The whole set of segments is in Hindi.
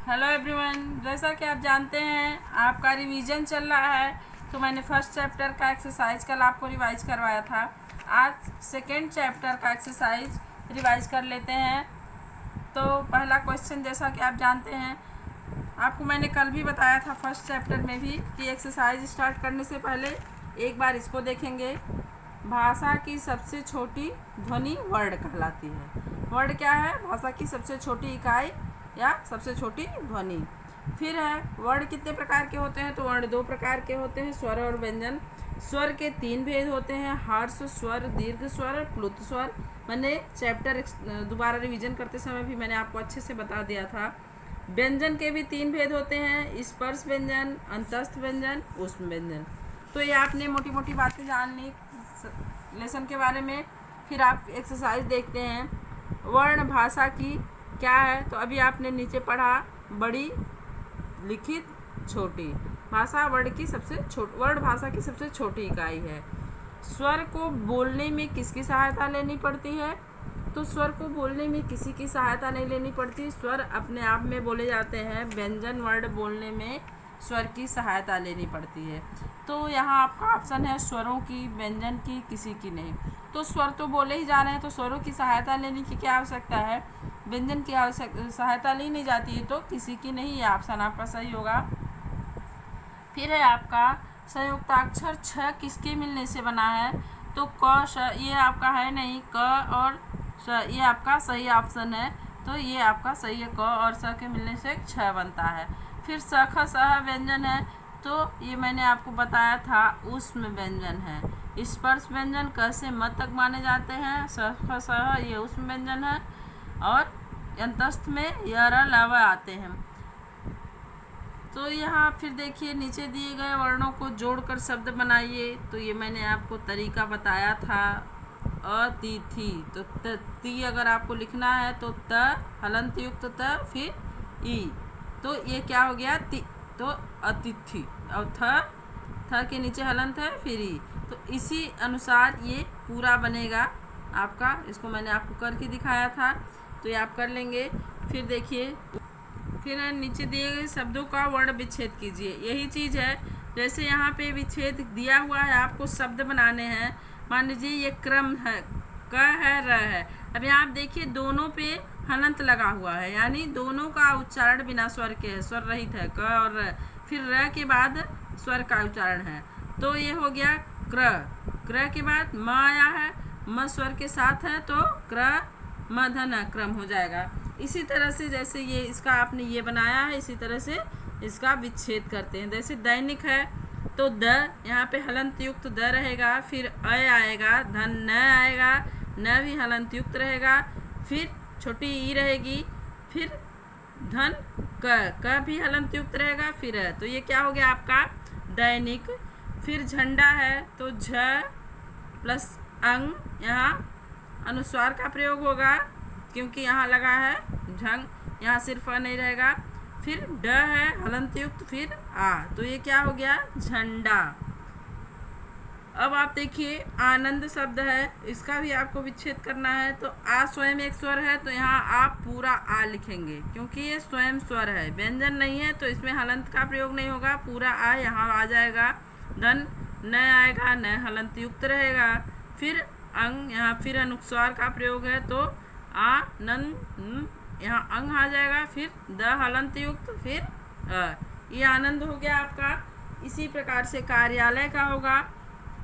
हेलो एवरीवन, जैसा कि आप जानते हैं आपका रिवीजन चल रहा है। तो मैंने फर्स्ट चैप्टर का एक्सरसाइज कल आपको रिवाइज करवाया था। आज सेकेंड चैप्टर का एक्सरसाइज रिवाइज कर लेते हैं। तो पहला क्वेश्चन, जैसा कि आप जानते हैं, आपको मैंने कल भी बताया था फर्स्ट चैप्टर में भी कि एक्सरसाइज स्टार्ट करने से पहले एक बार इसको देखेंगे। भाषा की सबसे छोटी ध्वनि वर्ड कहलाती है। वर्ड क्या है? भाषा की सबसे छोटी इकाई या सबसे छोटी ध्वनि। फिर है वर्ड कितने प्रकार के होते हैं? तो वर्ड दो प्रकार के होते हैं, स्वर और व्यंजन। स्वर के तीन भेद होते हैं, हर्ष स्वर, दीर्घ स्वर, प्लुत स्वर। मैंने चैप्टर दोबारा रिवीजन करते समय भी मैंने आपको अच्छे से बता दिया था। व्यंजन के भी तीन भेद होते हैं, स्पर्श व्यंजन, अंतस्थ व्यंजन, ऊष्म व्यंजन। तो ये आपने मोटी मोटी बातें जान ली लेसन के बारे में। फिर आप एक्सरसाइज देखते हैं। वर्ण भाषा की क्या है? तो अभी आपने नीचे पढ़ा, बड़ी, लिखित, छोटी। भाषा वर्ड भाषा की सबसे छोटी इकाई है। स्वर को बोलने में किसकी सहायता लेनी पड़ती है? तो स्वर को बोलने में किसी की सहायता नहीं लेनी पड़ती, स्वर अपने आप में बोले जाते हैं। व्यंजन वर्ड बोलने में स्वर की सहायता लेनी पड़ती है। तो यहाँ आपका ऑप्शन है स्वरों की, व्यंजन की, किसी की नहीं। तो स्वर तो बोले ही जा रहे हैं, तो स्वरों की सहायता लेने की क्या आवश्यकता है? व्यंजन की सहायता ली नहीं जाती है, तो किसी की नहीं। ये ऑप्शन आपका सही होगा। फिर है आपका संयुक्ताक्षर छ किसके मिलने से बना है? तो क श, ये आपका है नहीं, क और श, ये आपका सही ऑप्शन है। तो ये आपका सही है, क और स के मिलने से छ बनता है। फिर स ख सह व्यंजन है, तो ये मैंने आपको बताया था ऊष्म व्यंजन है। स्पर्श व्यंजन क से म तक माने जाते हैं। स ख सह ये ऊष्म व्यंजन है। और अंतस्थ में य र ल व आते हैं। तो यहाँ फिर देखिए, नीचे दिए गए वर्णों को जोड़कर शब्द बनाइए। तो ये मैंने आपको तरीका बताया था। अतिथि, तो ती अगर आपको लिखना है तो त हलंत युक्त त, फिर ई, तो ये क्या हो गया? ति, तो अतिथि। और थ के नीचे हलंत है, फिर ई। तो इसी अनुसार ये पूरा बनेगा आपका। इसको मैंने आपको करके दिखाया था, तो ये आप कर लेंगे। फिर देखिए, फिर नीचे दिए गए शब्दों का वर्ण विच्छेद कीजिए। यही चीज़ है, जैसे यहाँ पे विच्छेद दिया हुआ है, आपको शब्द बनाने हैं। मान लीजिए ये क्रम है, क है, र है। अब यहाँ आप देखिए दोनों पे हलंत लगा हुआ है, यानी दोनों का उच्चारण बिना स्वर के है, स्वर रहित है, क और र। फिर र के बाद स्वर का उच्चारण है, तो ये हो गया क्र। क्र के बाद म आया है, म स्वर के साथ है, तो क्र म धन क्रम हो जाएगा। इसी तरह से जैसे ये इसका आपने ये बनाया है, इसी तरह से इसका विच्छेद करते हैं। जैसे दैनिक है, तो द यहाँ पे हलंत युक्त द रहेगा, फिर अ आएगा, धन न आएगा, न भी हलंत युक्त रहेगा, फिर छोटी ई रहेगी, फिर धन क भी हलंत युक्त रहेगा, फिर है। तो ये क्या हो गया आपका दैनिक। फिर झंडा है, तो झ प्लस अंग, यहाँ अनुस्वार का प्रयोग होगा क्योंकि यहाँ लगा है झंग, यहाँ सिर्फ अ नहीं रहेगा। फिर ड है हलंत युक्त, फिर आ, तो ये क्या हो गया? झंडा। अब आप देखिए आनंद शब्द है, इसका भी आपको विच्छेद करना है। तो आ स्वयं एक स्वर है, तो यहाँ आप पूरा आ लिखेंगे क्योंकि ये स्वयं स्वर है, व्यंजन नहीं है, तो इसमें हलंत का प्रयोग नहीं होगा। पूरा आ यहाँ आ जाएगा। धन न आएगा, न हलंत युक्त रहेगा। फिर अंग, यहाँ फिर अनुस्वार का प्रयोग है, तो आनंद, यहाँ अंग आ जाएगा, फिर द हलंत युक्त, फिर ये आनंद हो गया आपका। इसी प्रकार से कार्यालय का होगा,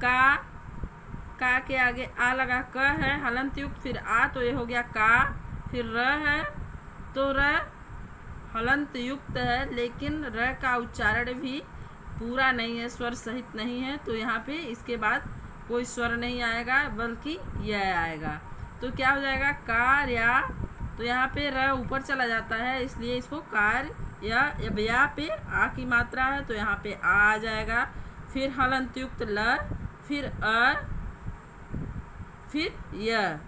का के आगे आ लगा, क है हलंत युक्त, फिर आ, तो ये हो गया का। फिर र है, तो र हलंत युक्त है, लेकिन र का उच्चारण भी पूरा नहीं है, स्वर सहित नहीं है, तो यहाँ पे इसके बाद कोई स्वर नहीं आएगा, बल्कि यह आएगा। तो क्या हो जाएगा? कार्या। तो यहाँ पे र ऊपर चला जाता है, इसलिए इसको कार्य या पे आ की मात्रा है, तो यहाँ पे आ जाएगा। फिर हलंत युक्त ल, फिर अ, फिर य।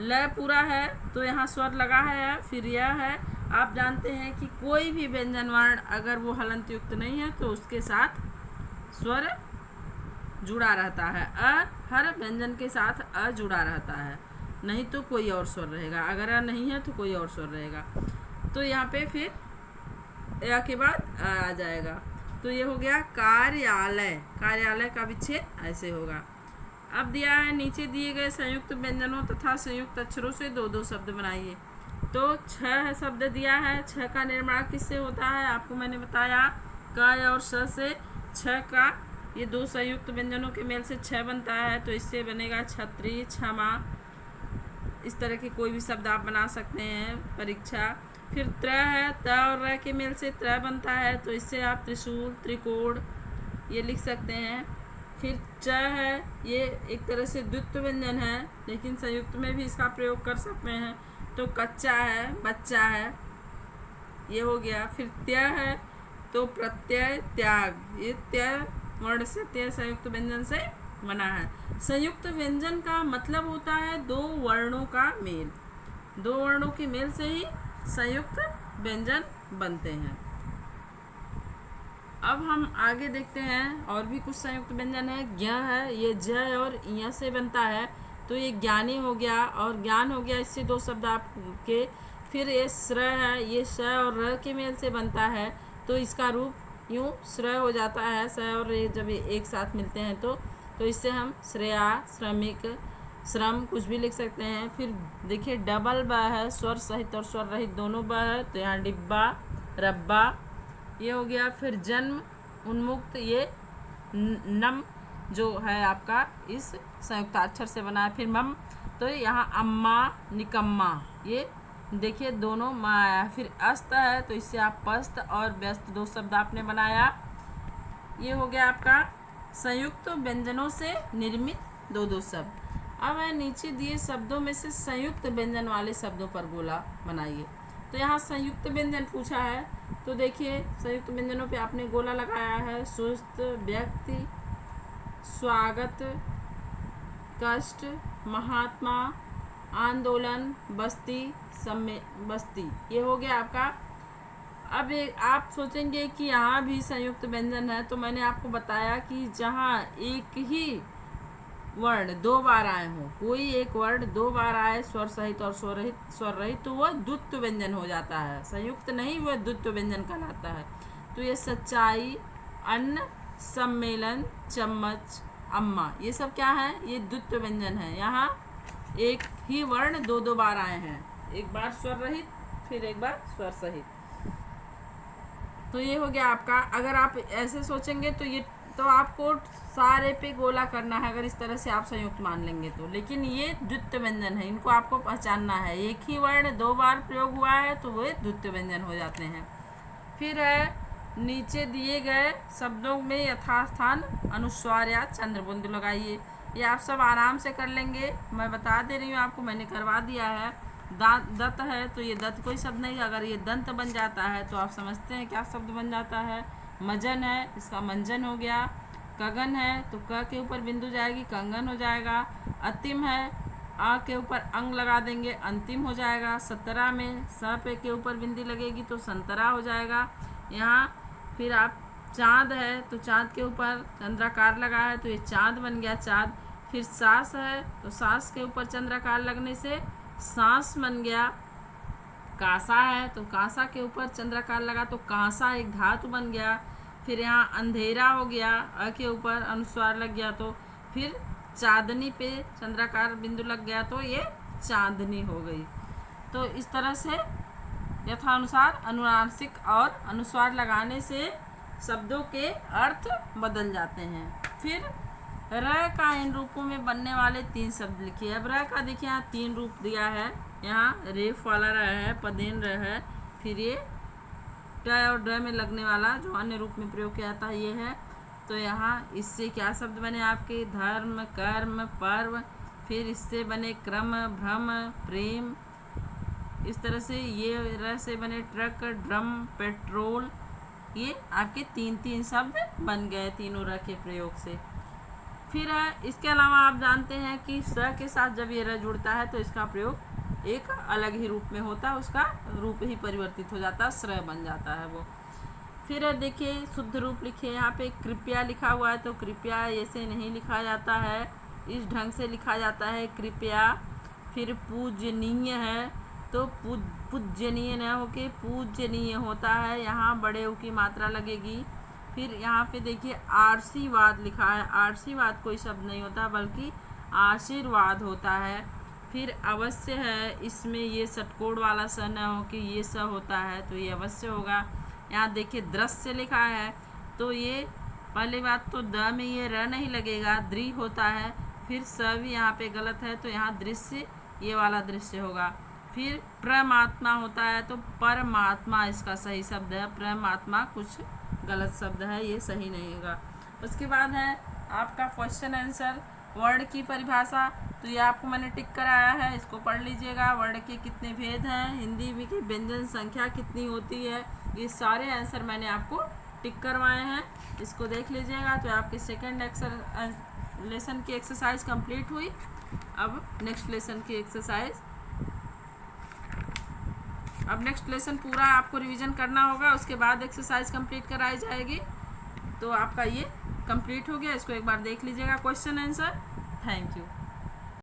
ल पूरा है, तो यहाँ स्वर लगा है, फिर यह है। आप जानते हैं कि कोई भी व्यंजन वर्ण अगर वो हलंत युक्त नहीं है, तो उसके साथ स्वर जुड़ा रहता है। अ हर व्यंजन के साथ अ जुड़ा रहता है, नहीं तो कोई और स्वर रहेगा। अगर अ नहीं है तो कोई और स्वर रहेगा। तो यहाँ पे फिर या के बाद आ जाएगा। तो ये हो गया कार्यालय। कार्यालय का विच्छेद ऐसे होगा। अब दिया है नीचे दिए गए संयुक्त व्यंजनों तथा संयुक्त अक्षरों से दो दो शब्द बनाइए। तो 6 शब्द दिया है। 6 का निर्माण किससे होता है आपको मैंने बताया, क और स से। 6 का ये दो संयुक्त व्यंजनों के मेल से 6 बनता है, तो इससे बनेगा छतरी, क्षमा। इस तरह के कोई भी शब्द आप बना सकते हैं, परीक्षा। फिर त्र है, त और र के मेल से त्र बनता है, तो इससे आप त्रिशूल, त्रिकोण ये लिख सकते हैं। फिर च है, ये एक तरह से द्वित्व व्यंजन है, लेकिन संयुक्त में भी इसका प्रयोग कर सकते हैं। तो कच्चा है, बच्चा है, ये हो गया। फिर त्य है, तो प्रत्यय, त्याग। ये त्य वर्ण से त्य संयुक्त व्यंजन से बना है। संयुक्त व्यंजन का मतलब होता है दो वर्णों का मेल। दो वर्णों के मेल से ही संयुक्त व्यंजन बनते हैं। अब हम आगे देखते हैं और भी कुछ संयुक्त व्यंजन है। ज्ञ है, ये ज और य से बनता है, तो ये ज्ञानी हो गया और ज्ञान हो गया, इससे दो शब्द आपके। फिर ये श्र है, ये श और र के मेल से बनता है, तो इसका रूप यूँ श्र हो जाता है। स और रे जब ये एक साथ मिलते हैं तो इससे हम श्रेया, श्रमिक, श्रम कुछ भी लिख सकते हैं। फिर देखिए डबल ब है, स्वर सहित और स्वर रहित दोनों ब है, तो यहाँ डिब्बा, रब्बा ये हो गया। फिर जन्म, उन्मुक्त, ये नम जो है आपका इस संयुक्ताक्षर से बना है। फिर मम, तो यहाँ अम्मा, निकम्मा, ये देखिए दोनों माँ आया। फिर अस्त है, तो इससे आप पस्त और व्यस्त दो शब्द आपने बनाया। ये हो गया आपका संयुक्त व्यंजनों से निर्मित दो दो शब्द। अब है नीचे दिए शब्दों में से संयुक्त व्यंजन वाले शब्दों पर गोला बनाइए। तो यहाँ संयुक्त व्यंजन पूछा है, तो देखिए संयुक्त व्यंजनों पे आपने गोला लगाया है। सुस्त, व्यक्ति, स्वागत, कष्ट, महात्मा, आंदोलन, बस्ती, बस्ती, ये हो गया आपका। अब आप सोचेंगे कि यहाँ भी संयुक्त व्यंजन है, तो मैंने आपको बताया कि जहाँ एक ही वर्ण दो बार आए हो, कोई एक वर्ण दो बार आए स्वर सहित और स्वर रहित, तो वह द्वित्व व्यंजन हो जाता है। संयुक्त नहीं, वह द्वित्व व्यंजन कहलाता है। तो ये सच्चाई, अन्न, सम्मेलन, चम्मच, अम्मा, ये सब क्या है, ये द्वित्व व्यंजन है। यहाँ एक ही वर्ण दो दो बार आए हैं, एक बार स्वर रहित फिर एक बार स्वर सहित। तो ये हो गया आपका। अगर आप ऐसे सोचेंगे तो आपको सारे पे गोला करना है, अगर इस तरह से आप संयुक्त मान लेंगे तो। लेकिन ये द्वित्व व्यंजन है, इनको आपको पहचानना है। एक ही वर्ण दो बार प्रयोग हुआ है तो वे द्वित्व व्यंजन हो जाते हैं। फिर है नीचे दिए गए शब्दों में यथास्थान अनुस्वार या चंद्रबिंदु लगाइए। ये आप सब आराम से कर लेंगे, मैं बता दे रही हूँ आपको, मैंने करवा दिया है। दत्त है, तो ये दत्त कोई शब्द नहीं, अगर ये दंत बन जाता है तो आप समझते हैं क्या शब्द बन जाता है। मजन है, इसका मंजन हो गया। कगन है, तो क के ऊपर बिंदु जाएगी, कंगन हो जाएगा। अतिम है, आ के ऊपर अंग लगा देंगे, अंतिम हो जाएगा। सतरा में स पे के ऊपर बिंदी लगेगी तो संतरा हो जाएगा। यहाँ फिर आप चाँद है, तो चाँद के ऊपर चंद्राकार लगा है, तो ये चाँद बन गया, चाँद। फिर सास है, तो सास के ऊपर चंद्राकार लगने से सांस बन गया। कांसा है, तो कांसा के ऊपर चंद्राकार लगा तो कांसा एक धातु बन गया। फिर यहाँ अंधेरा हो गया, अ के ऊपर अनुस्वार लग गया, तो फिर चांदनी पे चंद्राकार बिंदु लग गया तो ये चांदनी हो गई। तो इस तरह से यथानुसार अनुनासिक और अनुस्वार लगाने से शब्दों के अर्थ बदल जाते हैं। फिर र का इन रूपों में बनने वाले 3 शब्द लिखिए। अब र का देखिए यहाँ 3 रूप दिया है। यहाँ रेफ वाला र है, पदेन र है, फिर ये ट और ड में लगने वाला जो अन्य रूप में प्रयोग किया जाता है ये है। तो यहाँ इससे क्या शब्द बने आपके, धर्म, कर्म, पर्व। फिर इससे बने क्रम, भ्रम, प्रेम। इस तरह से ये र से बने ट्रक, ड्रम, पेट्रोल। ये आपके 3 शब्द बन गए तीनों र के प्रयोग से। फिर इसके अलावा आप जानते हैं कि स के साथ जब ये र जुड़ता है तो इसका प्रयोग एक अलग ही रूप में होता है, उसका रूप ही परिवर्तित हो जाता है, श्र बन जाता है वो। फिर देखिए शुद्ध रूप लिखिए। यहाँ पे कृपया लिखा हुआ है, तो कृपया ऐसे नहीं लिखा जाता है, इस ढंग से लिखा जाता है कृपया। फिर पूजनीय है, तो पूजनीय न होके पूजनीय होता है, यहाँ बड़े ऊ की मात्रा लगेगी। फिर यहाँ पे देखिए आशीर्वाद लिखा है, आशीर्वाद कोई शब्द नहीं होता बल्कि आशीर्वाद होता है। फिर अवश्य है, इसमें ये षटकोण वाला स न हो कि ये स होता है, तो ये अवश्य होगा। यहाँ देखिए दृश्य लिखा है, तो ये पहली बात तो द में ये र नहीं लगेगा, द्रि होता है। फिर स भी यहाँ पे गलत है, तो यहाँ दृश्य ये वाला दृश्य होगा। फिर परमात्मा होता है, तो परमात्मा इसका सही शब्द है, परमात्मा कुछ गलत शब्द है, ये सही नहीं होगा। उसके बाद है आपका क्वेश्चन आंसर, वर्ड की परिभाषा। तो ये आपको मैंने टिक कराया है, इसको पढ़ लीजिएगा। वर्ड के कितने भेद हैं, हिंदी में की व्यंजन संख्या कितनी होती है, ये सारे आंसर मैंने आपको टिक करवाए हैं, इसको देख लीजिएगा। तो आपके सेकेंड लेसन की एक्सरसाइज कंप्लीट हुई। अब नेक्स्ट लेसन की एक्सरसाइज, अब नेक्स्ट लेसन पूरा आपको रिवीजन करना होगा, उसके बाद एक्सरसाइज कंप्लीट कराई जाएगी। तो आपका ये कंप्लीट हो गया, इसको एक बार देख लीजिएगा क्वेश्चन आंसर। Thank you.